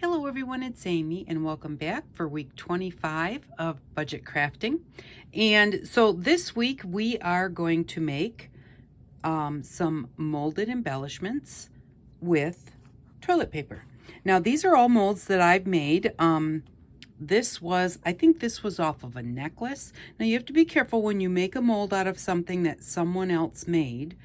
Hello everyone, it's Amy and welcome back for week 25 of budget crafting. And so this week we are going to make some molded embellishments with toilet paper. Now these are all molds that I've made. I think this was off of a necklace. Now you have to be careful when you make a mold out of something that someone else made.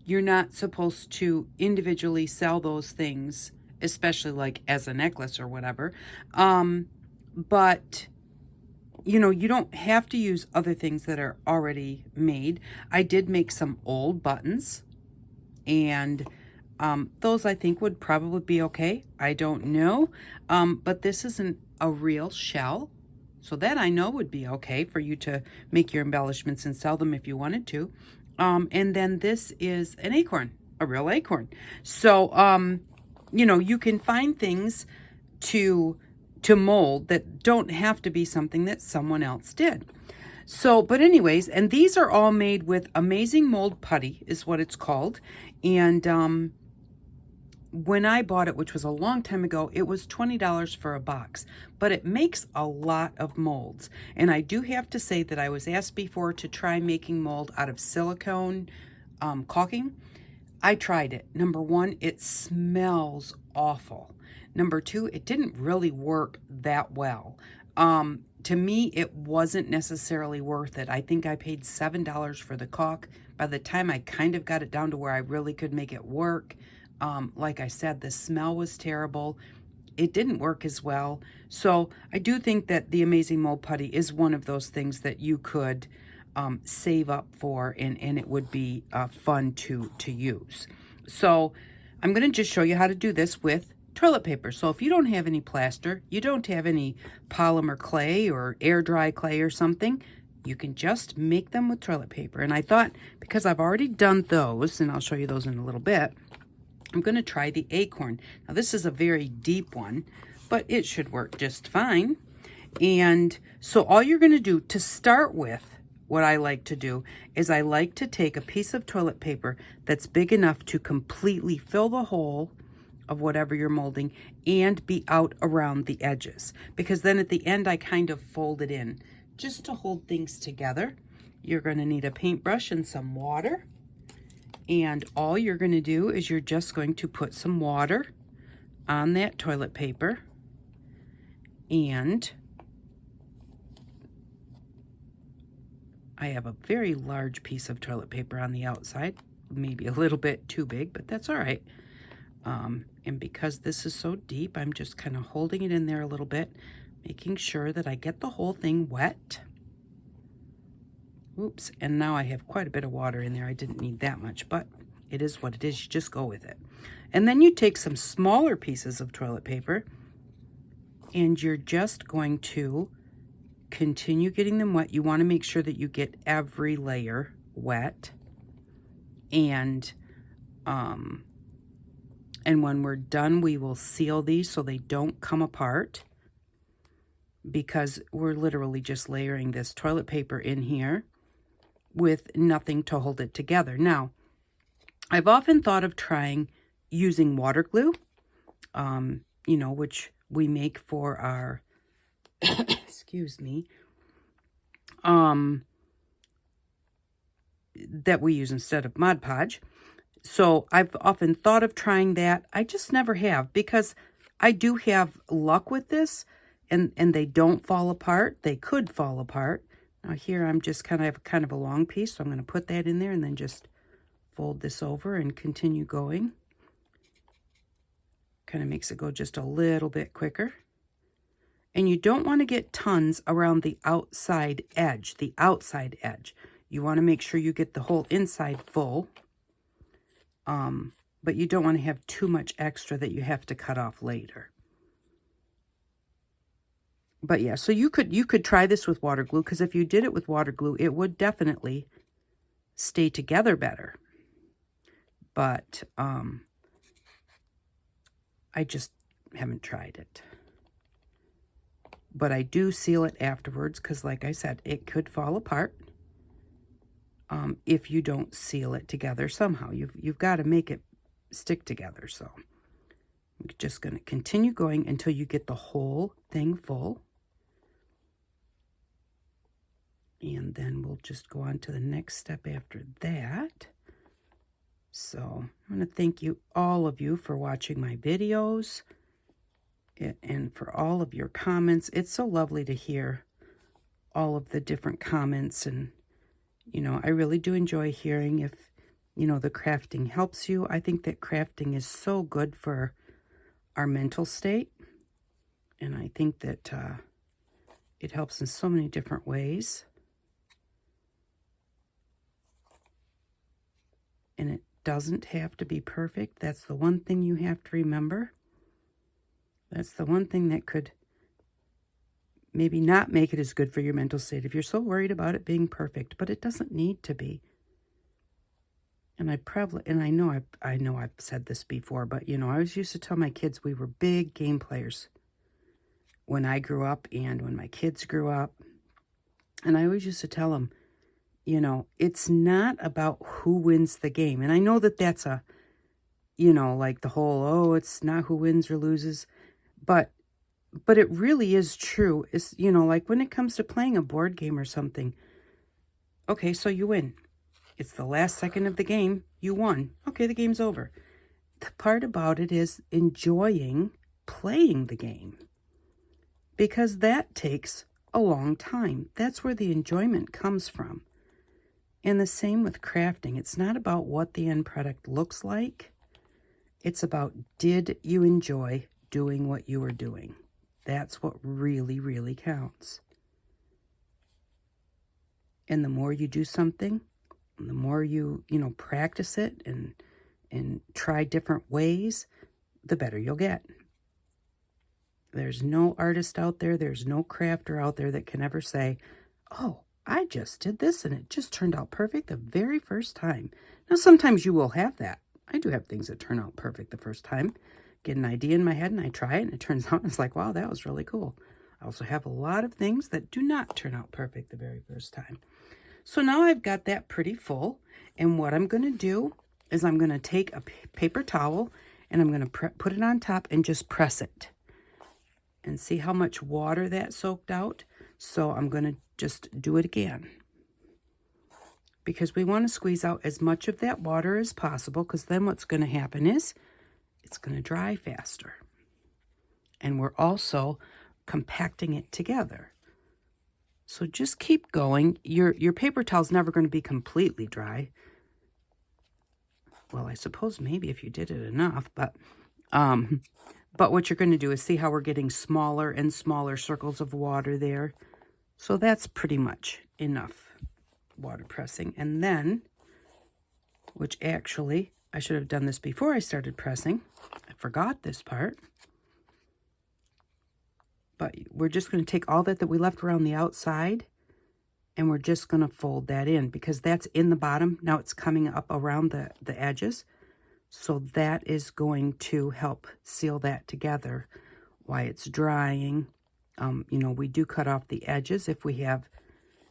You're not supposed to individually sell those things, especially like as a necklace or whatever. But you don't have to use other things that are already made. I did make some old buttons, and those I think would probably be okay. I don't know. But this isn't a real shell, so that I know would be okay for you to make your embellishments and sell them if you wanted to. And then this is an acorn, a real acorn. So, you can find things to mold that don't have to be something that someone else did. So, but anyways, and these are all made with Amazing Mold Putty is what it's called. And when I bought it, which was a long time ago, it was $20 for a box, but it makes a lot of molds. And I do have to say that I was asked before to try making mold out of silicone caulking. I tried it. Number one, it smells awful. Number two, it didn't really work that well. To me, it wasn't necessarily worth it. I think I paid $7 for the caulk. By the time I kind of got it down to where I really could make it work, like I said, the smell was terrible. It didn't work as well. So I do think that the Amazing Mold Putty is one of those things that you could save up for, and it would be fun to use. So I'm going to just show you how to do this with toilet paper. So if you don't have any plaster, you don't have any polymer clay or air dry clay or something, you can just make them with toilet paper. And I thought, because I've already done those, and I'll show you those in a little bit, I'm going to try the Acorn. Now this is a very deep one, but it should work just fine. And so all you're going to do to start with, what I like to do is I like to take a piece of toilet paper that's big enough to completely fill the hole of whatever you're molding and be out around the edges. Because then at the end I kind of fold it in just to hold things together. You're going to need a paintbrush and some water. And all you're going to do is you're just going to put some water on that toilet paper, and I have a very large piece of toilet paper on the outside, maybe a little bit too big, but that's all right. And because this is so deep, I'm just kind of holding it in there a little bit, making sure that I get the whole thing wet. Oops, and now I have quite a bit of water in there. I didn't need that much, but it is what it is. You just go with it. And then you take some smaller pieces of toilet paper, and you're just going to continue getting them wet. You want to make sure that you get every layer wet. And when we're done, we will seal these so they don't come apart, because we're literally just layering this toilet paper in here with nothing to hold it together. Now, I've often thought of trying using water glue, which we make for our, excuse me, that we use instead of Mod Podge. So I've often thought of trying that. I just never have, because I do have luck with this, and they don't fall apart. They could fall apart. Now here I'm just kind of a long piece, so I'm going to put that in there and then just fold this over and continue going. Kind of makes it go just a little bit quicker. And you don't want to get tons around the outside edge, You want to make sure you get the whole inside full. But you don't want to have too much extra that you have to cut off later. But yeah, so you could try this with water glue, because if you did it with water glue, it would definitely stay together better. But I just haven't tried it. But I do seal it afterwards, because like I said, it could fall apart if you don't seal it together somehow. You've got to make it stick together. So I'm just going to continue going until you get the whole thing full. And then we'll just go on to the next step after that. So I want to thank you, all of you, for watching my videos and for all of your comments. It's so lovely to hear all of the different comments, and I really do enjoy hearing if the crafting helps you. I think that crafting is so good for our mental state, and I think that it helps in so many different ways. And it doesn't have to be perfect. That's the one thing you have to remember. That's the one thing that could maybe not make it as good for your mental state if you're so worried about it being perfect, but it doesn't need to be. And I know I've said this before, but I always used to tell my kids we were big game players when I grew up and when my kids grew up. And I always used to tell them, it's not about who wins the game. And I know that that's like the whole, oh, it's not who wins or loses. But it really is true. It's, like when it comes to playing a board game or something. Okay, so you win. It's the last second of the game. You won. Okay, the game's over. The part about it is enjoying playing the game, because that takes a long time. That's where the enjoyment comes from. And the same with crafting. It's not about what the end product looks like. It's about, did you enjoy doing what you were doing? That's what really, really counts. And the more you do something, the more you practice it and try different ways, the better you'll get. There's no artist out there, there's no crafter out there that can ever say, oh, I just did this and it just turned out perfect the very first time. Now, sometimes you will have that. I do have things that turn out perfect the first time. Get an idea in my head and I try it and it turns out, and it's like, wow, that was really cool. I also have a lot of things that do not turn out perfect the very first time. So now I've got that pretty full. And what I'm going to do is I'm going to take a paper towel and I'm going to put it on top and just press it. And see how much water that soaked out? So I'm going to just do it again, because we want to squeeze out as much of that water as possible, because then what's going to happen is it's going to dry faster. And we're also compacting it together. So just keep going. Your paper towel's never going to be completely dry. Well, I suppose maybe if you did it enough, but what you're going to do is see how we're getting smaller and smaller circles of water there. So that's pretty much enough water pressing. And then, which actually, I should have done this before I started pressing. I forgot this part. But we're just going to take all that we left around the outside, and we're just going to fold that in, because that's in the bottom. Now it's coming up around the edges. So that is going to help seal that together while it's drying. We do cut off the edges if we have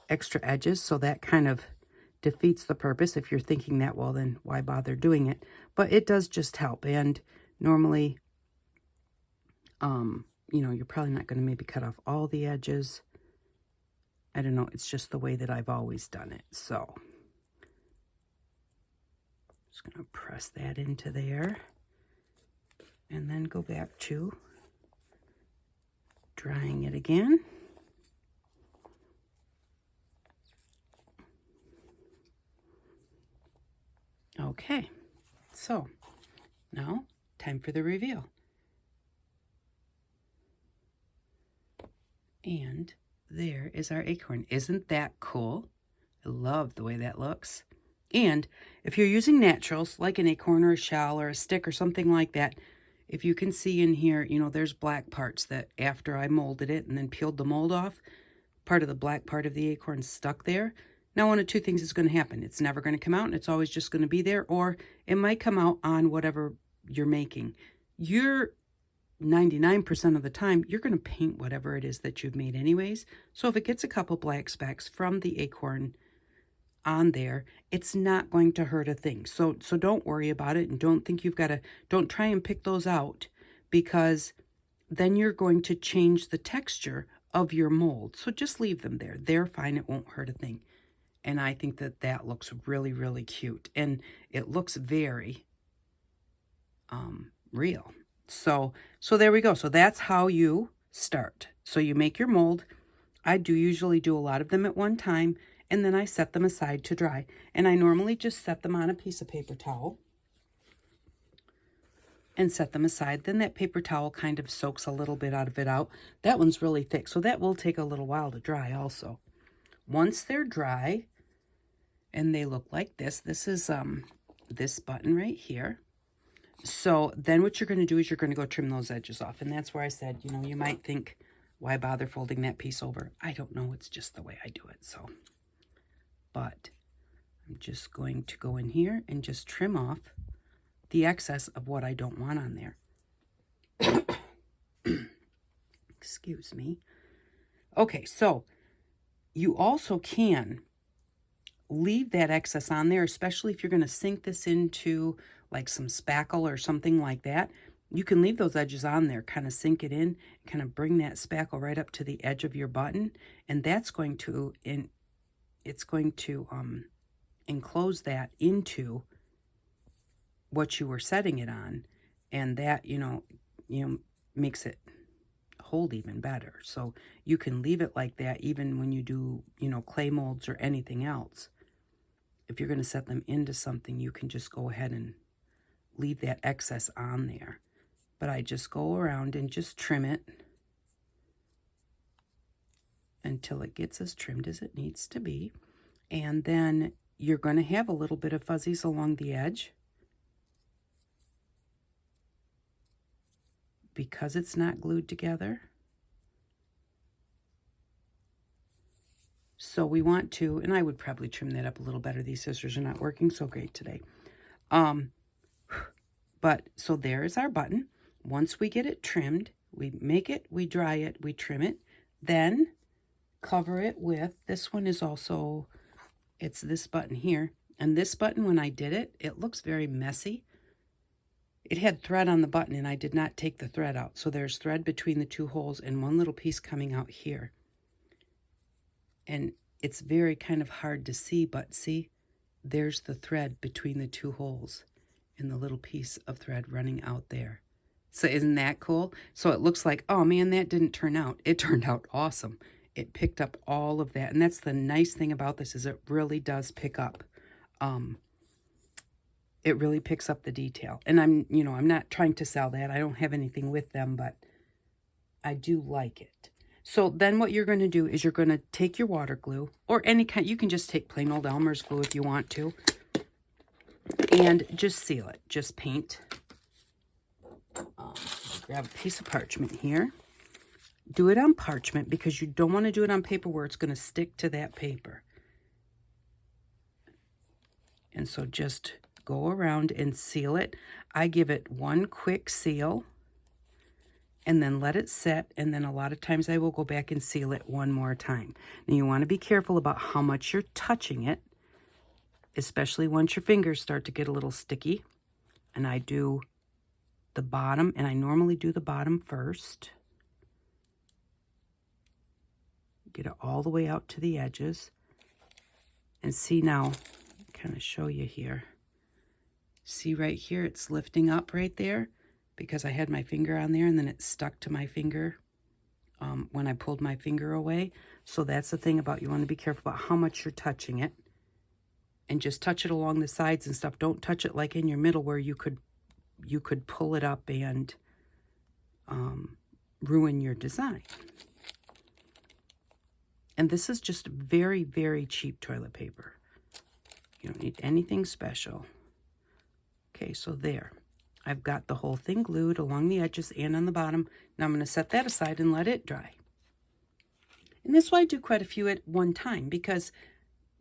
extra edges, so that kind of defeats the purpose. If you're thinking that, well, then why bother doing it? But it does just help. And normally, you're probably not going to maybe cut off all the edges. I don't know. It's just the way that I've always done it. So just going to press that into there and then go back to drying it again. Okay, so now time for the reveal. And there is our acorn. Isn't that cool? I love the way that looks. And if you're using naturals, like an acorn or a shell or a stick or something like that, if you can see in here, there's black parts that after I molded it and then peeled the mold off, part of the black part of the acorn stuck there. Now, one of two things is going to happen. It's never going to come out, and it's always just going to be there, or it might come out on whatever you're making. You're 99% of the time, you're going to paint whatever it is that you've made anyways. So if it gets a couple black specks from the acorn on there, it's not going to hurt a thing. So don't worry about it, and don't think you've got to, don't try and pick those out, because then you're going to change the texture of your mold. So just leave them there. They're fine. It won't hurt a thing. And I think that that looks really, really cute. And it looks very real. So there we go. So that's how you start. So you make your mold. I do usually do a lot of them at one time, and then I set them aside to dry. And I normally just set them on a piece of paper towel and set them aside. Then that paper towel kind of soaks a little bit out of it out. That one's really thick, so that will take a little while to dry also. Once they're dry and they look like this, this is this button right here. So then what you're going to do is you're going to go trim those edges off. And that's where I said, you know, you might think, why bother folding that piece over? I don't know. It's just the way I do it. So, but I'm just going to go in here and just trim off the excess of what I don't want on there. Excuse me. Okay, so you also can leave that excess on there, especially if you're going to sink this into like some spackle or something like that. You can leave those edges on there, kind of sink it in, kind of bring that spackle right up to the edge of your button, and that's going to, it's going to enclose that into what you were setting it on, and that, you know, makes it hold even better. So you can leave it like that even when you do, you know, clay molds or anything else. If you're going to set them into something, you can just go ahead and leave that excess on there. But I just go around and just trim it until it gets as trimmed as it needs to be. And then you're going to have a little bit of fuzzies along the edge because it's not glued together. So we want to, and I would probably trim that up a little better. These scissors are not working so great today. But so there is our button. Once we get it trimmed, we make it, we dry it, we trim it, then cover it with, this one is also, it's this button here. And this button, when I did it, it looks very messy. It had thread on the button and I did not take the thread out. So there's thread between the two holes and one little piece coming out here. And it's very kind of hard to see, but see, there's the thread between the two holes and the little piece of thread running out there. So isn't that cool? So it looks like, oh man, that didn't turn out. It turned out awesome. It picked up all of that. And that's the nice thing about this, is it really does pick up. It really picks up the detail. And I'm not trying to sell that. I don't have anything with them, but I do like it. So then what you're going to do is you're going to take your water glue, or any kind, you can just take plain old Elmer's glue if you want to, and just seal it. Just paint. Grab a piece of parchment here. Do it on parchment because you don't want to do it on paper where it's going to stick to that paper. And so just go around and seal it. I give it one quick seal and then let it set, and then a lot of times I will go back and seal it one more time. Now you want to be careful about how much you're touching it, especially once your fingers start to get a little sticky. And I do the bottom, and I normally do the bottom first. Get it all the way out to the edges. And see now, kind of show you here. See right here, it's lifting up right there because I had my finger on there and then it stuck to my finger when I pulled my finger away. So that's the thing about, you want to be careful about how much you're touching it. And just touch it along the sides and stuff. Don't touch it like in your middle where you could pull it up and ruin your design. And this is just very, very cheap toilet paper. You don't need anything special. Okay, so there. I've got the whole thing glued along the edges and on the bottom. Now I'm going to set that aside and let it dry. And this is why I do quite a few at one time, because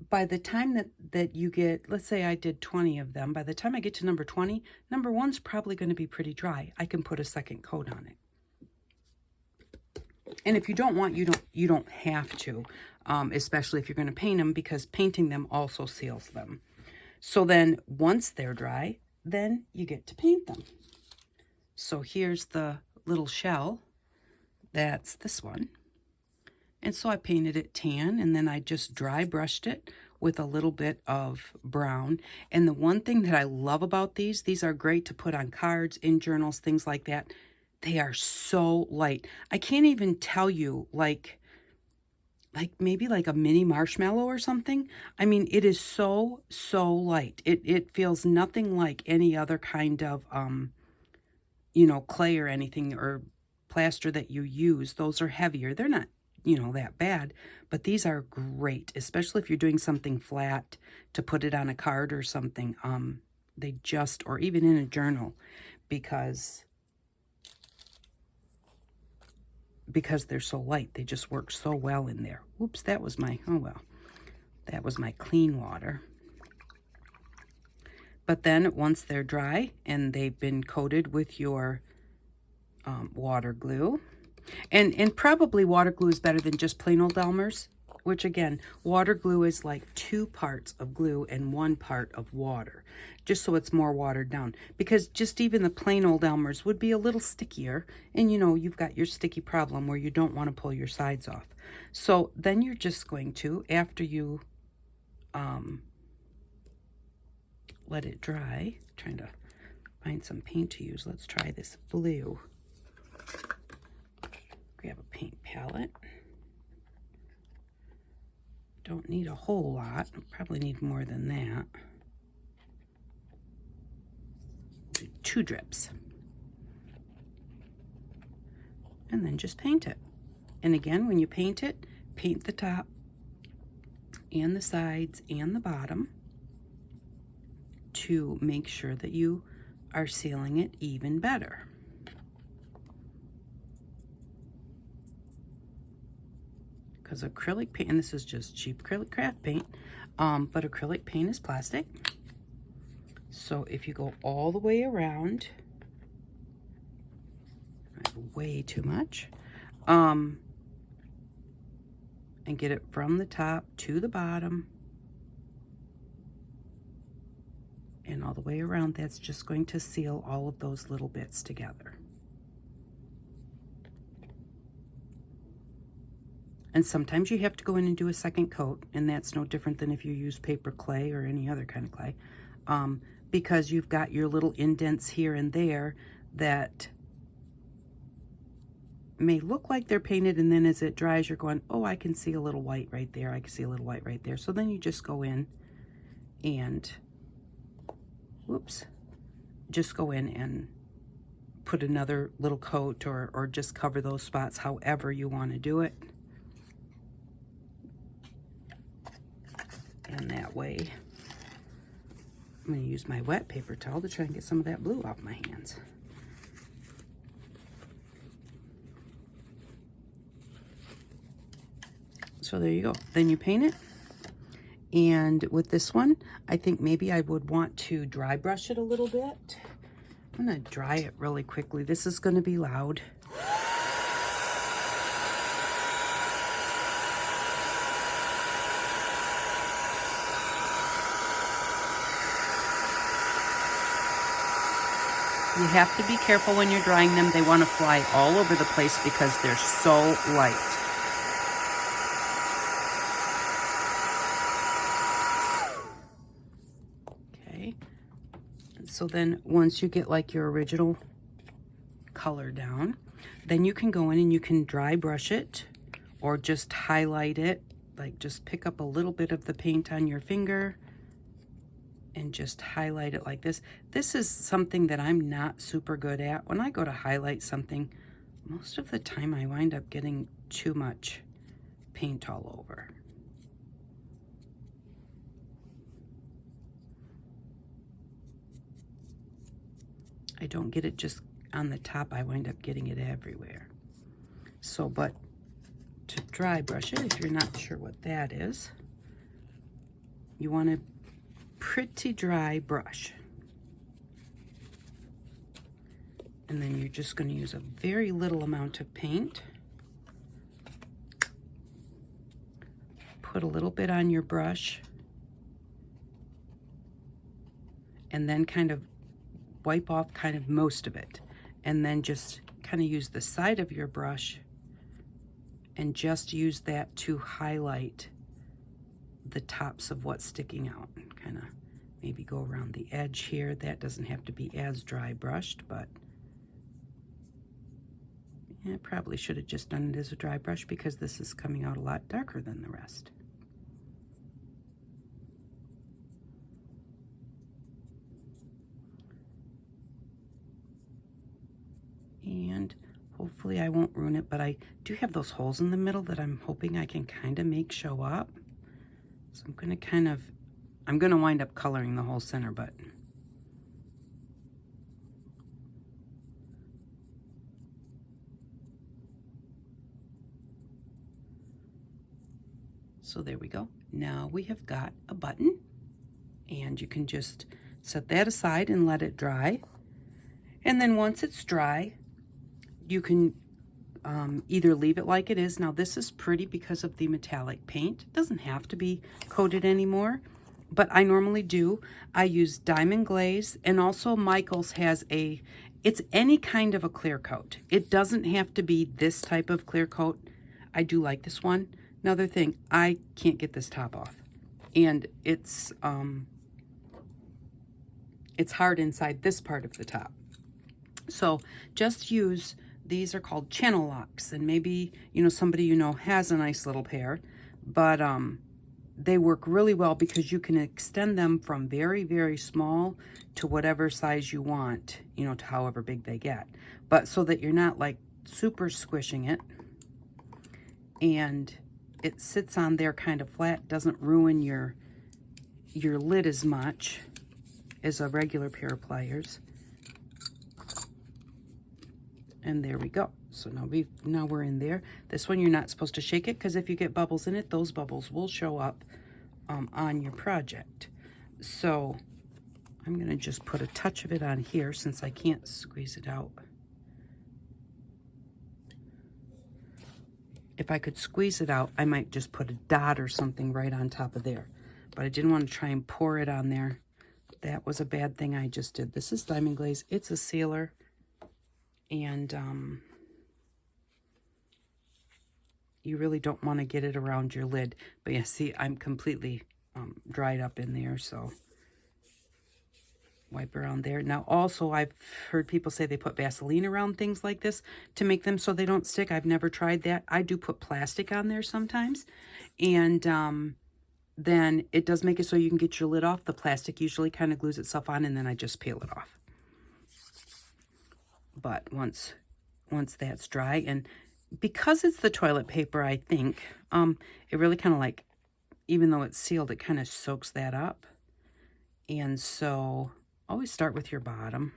by the time that you get, let's say I did 20 of them, by the time I get to number 20, number 1's probably going to be pretty dry. I can put a second coat on it. And if you don't want, you don't have to, especially if you're going to paint them, because painting them also seals them. So then once they're dry, then you get to paint them. So here's the little shell. That's this one. And so I painted it tan, and then I just dry brushed it with a little bit of brown. And the one thing that I love about these are great to put on cards, in journals, things like that. They are so light. I can't even tell you, like maybe like a mini marshmallow or something. I mean, it is so light. It feels nothing like any other kind of you know, clay or anything or plaster that you use. Those are heavier. They're not, you know, that bad, but these are great, especially if you're doing something flat to put it on a card or something. They just, or even in a journal, because they're so light, they just work so well in there. Oops, that was my, oh well, that was my clean water. But then once they're dry and they've been coated with your water glue, and probably water glue is better than just plain old Elmer's, which again, water glue is like 2 parts of glue and 1 part of water, just so it's more watered down. Because just even the plain old Elmer's would be a little stickier, and you know, you've got your sticky problem where you don't want to pull your sides off. So then you're just going to, after you let it dry, trying to find some paint to use. Let's try this blue. Grab a paint palette. Don't need a whole lot. Probably need more than that. Do 2 drips. And then just paint it. And again, when you paint it, paint the top and the sides and the bottom to make sure that you are sealing it even better. Because acrylic paint, and this is just cheap acrylic craft paint, but acrylic paint is plastic. So if you go all the way around, way too much, and get it from the top to the bottom, and all the way around, that's just going to seal all of those little bits together. And sometimes you have to go in and do a second coat, and that's no different than if you use paper clay or any other kind of clay, because you've got your little indents here and there that may look like they're painted, and then as it dries, you're going, oh, I can see a little white right there. I can see a little white right there. So then you just go in and, whoops, just go in and put another little coat, or just cover those spots however you want to do it. And that way, I'm going to use my wet paper towel to try and get some of that blue off my hands. So there you go. Then you paint it. And with this one, I think maybe I would want to dry brush it a little bit. I'm going to dry it really quickly. This is going to be loud. You have to be careful when you're drying them. They want to fly all over the place because they're so light. Okay. And so then once you get like your original color down, then you can go in and you can dry brush it or just highlight it. Like just pick up a little bit of the paint on your finger and just highlight it like this. This is something that I'm not super good at. When I go to highlight something, most of the time I wind up getting too much paint all over. I don't get it just on the top, I wind up getting it everywhere. So, but to dry brush it, if you're not sure what that is, you want to pretty dry brush. And then you're just going to use a very little amount of paint. Put a little bit on your brush. And then kind of wipe off kind of most of it. and then just kind of use the side of your brush and just use that to highlight the tops of what's sticking out. Kind of maybe go around the edge here. That doesn't have to be as dry brushed, but I probably should have just done it as a dry brush because this is coming out a lot darker than the rest. And hopefully I won't ruin it, but I do have those holes in the middle that I'm hoping I can kind of make show up. So I'm going to I'm going to wind up coloring the whole center, but so there we go. Now we have got a button, and you can just set that aside and let it dry. And then once it's dry, you can either leave it like it is. Now this is pretty because of the metallic paint. It doesn't have to be coated anymore, but I normally do. I use Diamond Glaze, and also Michael's has it's any kind of a clear coat. It doesn't have to be this type of clear coat. I do like this one. Another thing, I can't get this top off, and it's hard inside this part of the top. So just use, these are called channel locks, and maybe somebody has a nice little pair, but they work really well because you can extend them from very, very small to whatever size you want, to however big they get, but so that you're not like super squishing it, and it sits on there kind of flat, doesn't ruin your lid as much as a regular pair of pliers. And there we go. So now we're in there. This one you're not supposed to shake it, because if you get bubbles in it, those bubbles will show up on your project. So I'm going to just put a touch of it on here since I can't squeeze it out. If I could squeeze it out, I might just put a dot or something right on top of there. But I didn't want to try and pour it on there. That was a bad thing I just did. This is Diamond Glaze. It's a sealer. And you really don't want to get it around your lid. But yeah, see, I'm completely dried up in there, so wipe around there. Now also, I've heard people say they put Vaseline around things like this to make them so they don't stick. I've never tried that. I do put plastic on there sometimes, and then it does make it so you can get your lid off. The plastic usually kind of glues itself on, and then I just peel it off. But once that's dry, and because it's the toilet paper, I think it really kind of like, even though it's sealed, it kind of soaks that up. And so always start with your bottom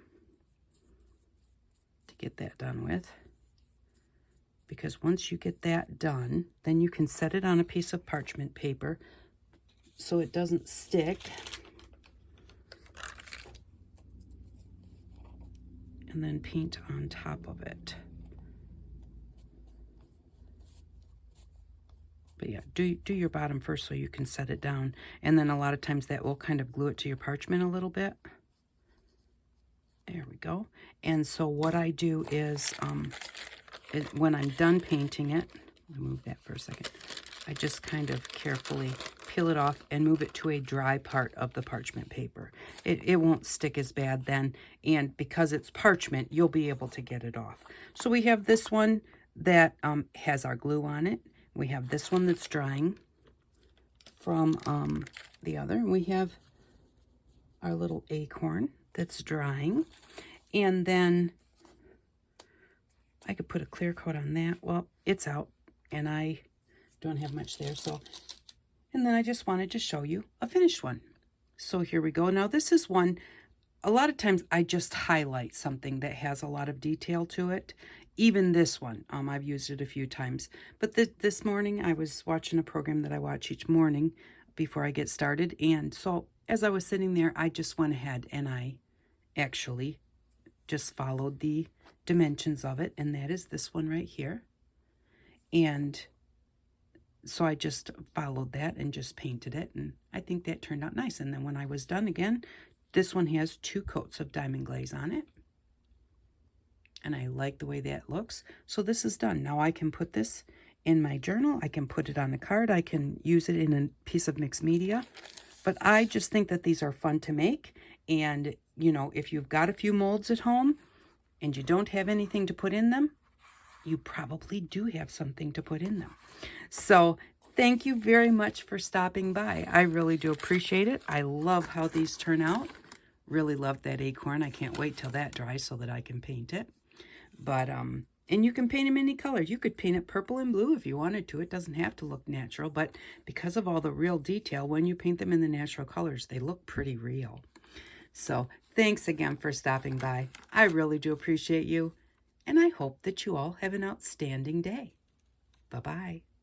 to get that done with, because once you get that done, then you can set it on a piece of parchment paper so it doesn't stick. And then paint on top of it. But yeah, do your bottom first so you can set it down. And then a lot of times that will kind of glue it to your parchment a little bit. There we go. And so what I do is, when I'm done painting it, let me move that for a second. I just kind of carefully peel it off and move it to a dry part of the parchment paper. It won't stick as bad then, and because it's parchment, you'll be able to get it off. So we have this one that has our glue on it. We have this one that's drying from the other. We have our little Acorn that's drying, and then I could put a clear coat on that. Well, it's out, and I don't have much there, so, and then I just wanted to show you a finished one. So here we go. Now this is one, a lot of times I just highlight something that has a lot of detail to it. Even this one, I've used it a few times, but this morning I was watching a program that I watch each morning before I get started, and so as I was sitting there, I just went ahead and I actually just followed the dimensions of it, and that is this one right here. And so I just followed that and just painted it, and I think that turned out nice. And then when I was done again, this one has 2 coats of Diamond Glaze on it. and I like the way that looks. So this is done. Now I can put this in my journal. I can put it on a card. I can use it in a piece of mixed media. But I just think that these are fun to make. And, you know, if you've got a few molds at home and you don't have anything to put in them, you probably do have something to put in them. So thank you very much for stopping by. I really do appreciate it. I love how these turn out. Really love that acorn. I can't wait till that dries so that I can paint it. But, and you can paint them any colors. You could paint it purple and blue if you wanted to. It doesn't have to look natural, but because of all the real detail, when you paint them in the natural colors, they look pretty real. So thanks again for stopping by. I really do appreciate you, and I hope that you all have an outstanding day. Bye-bye.